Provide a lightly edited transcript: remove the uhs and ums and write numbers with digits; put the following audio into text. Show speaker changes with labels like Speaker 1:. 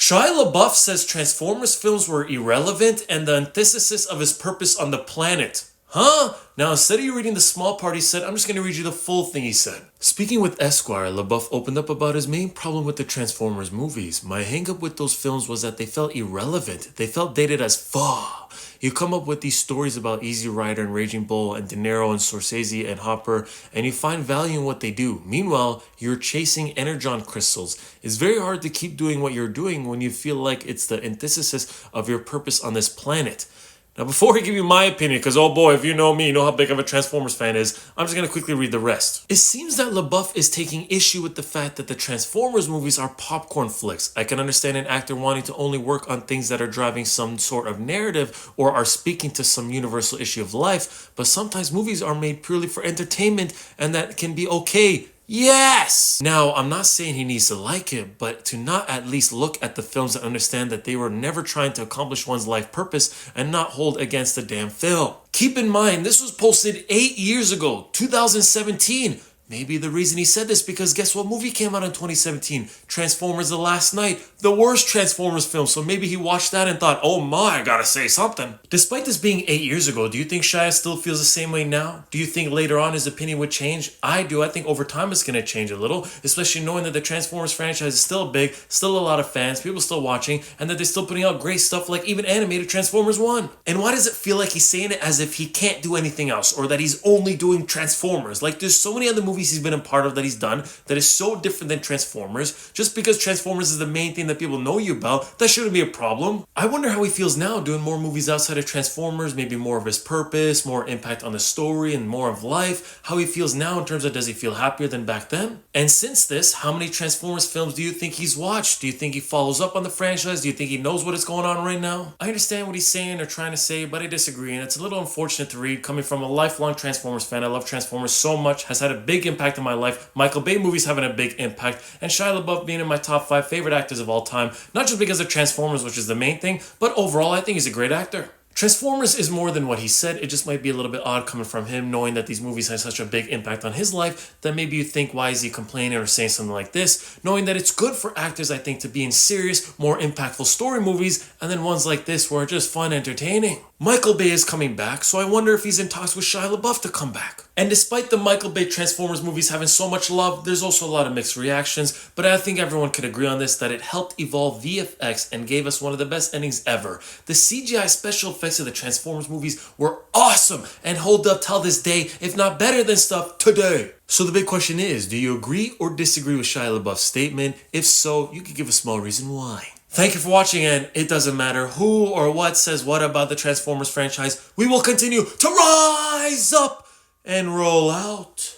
Speaker 1: Shia LaBeouf says Transformers films were irrelevant and the antithesis of his purpose on the planet. Huh? Now, instead of you reading the small part he said, I'm just going to read you the full thing he said. Speaking with Esquire, LaBeouf opened up about his main problem with the Transformers movies. My hang-up with those films was that they felt irrelevant. They felt dated as fuck. You come up with these stories about Easy Rider and Raging Bull and De Niro and Scorsese and Hopper, and you find value in what they do. Meanwhile, you're chasing energon crystals. It's very hard to keep doing what you're doing when you feel like it's the antithesis of your purpose on this planet. Now, before I give you my opinion, because oh boy, if you know me, you know how big of a Transformers fan is, I'm just going to quickly read the rest. It seems that LaBeouf is taking issue with the fact that the Transformers movies are popcorn flicks. I can understand an actor wanting to only work on things that are driving some sort of narrative or are speaking to some universal issue of life, but sometimes movies are made purely for entertainment, and that can be okay. Yes! Now, I'm not saying he needs to like it, but to not at least look at the films and understand that they were never trying to accomplish one's life purpose and not hold against the damn film. Keep in mind, this was posted 8 years ago, 2017. Maybe the reason he said this because guess what movie came out in 2017? Transformers The Last Night, the worst Transformers film. So maybe he watched that and thought, oh my, I gotta say something. Despite this being 8 years ago, do you think Shia still feels the same way now? Do you think later on his opinion would change? I do. I think over time it's gonna change a little, especially knowing that the Transformers franchise is still big, still a lot of fans, people still watching, and that they're still putting out great stuff like even animated Transformers 1. And why does it feel like he's saying it as if he can't do anything else or that he's only doing Transformers? Like there's so many other movies he's been a part of that he's done that is so different than Transformers. Just because Transformers is the main thing that people know you about, that shouldn't be a problem. I wonder how he feels now doing more movies outside of Transformers, maybe more of his purpose, more impact on the story and more of life. How he feels now in terms of does he feel happier than back then? And since this, how many Transformers films do you think he's watched? Do you think he follows up on the franchise? Do you think he knows what is going on right now? I understand what he's saying or trying to say, but I disagree, and it's a little unfortunate to read coming from a lifelong Transformers fan. I love Transformers so much, has had a big impact on my life. Michael Bay movies having a big impact, and Shia LaBeouf being in my top 5 favorite actors of all time, not just because of Transformers, which is the main thing, but overall I think he's a great actor. Transformers is more than what he said. It just might be a little bit odd coming from him, knowing that these movies had such a big impact on his life that maybe you think, why is he complaining or saying something like this? Knowing that it's good for actors, I think, to be in serious, more impactful story movies, and then ones like this where are just fun, entertaining. Michael Bay is coming back, so I wonder if he's in talks with Shia LaBeouf to come back. And despite the Michael Bay Transformers movies having so much love, there's also a lot of mixed reactions, but I think everyone could agree on this, that it helped evolve VFX and gave us one of the best endings ever. The CGI special effects of the Transformers movies were awesome and hold up till this day, if not better than stuff today. So the big question is, do you agree or disagree with Shia LaBeouf's statement? If so, you could give a small reason why. Thank you for watching, and it doesn't matter who or what says what about the Transformers franchise, we will continue to rise up and roll out.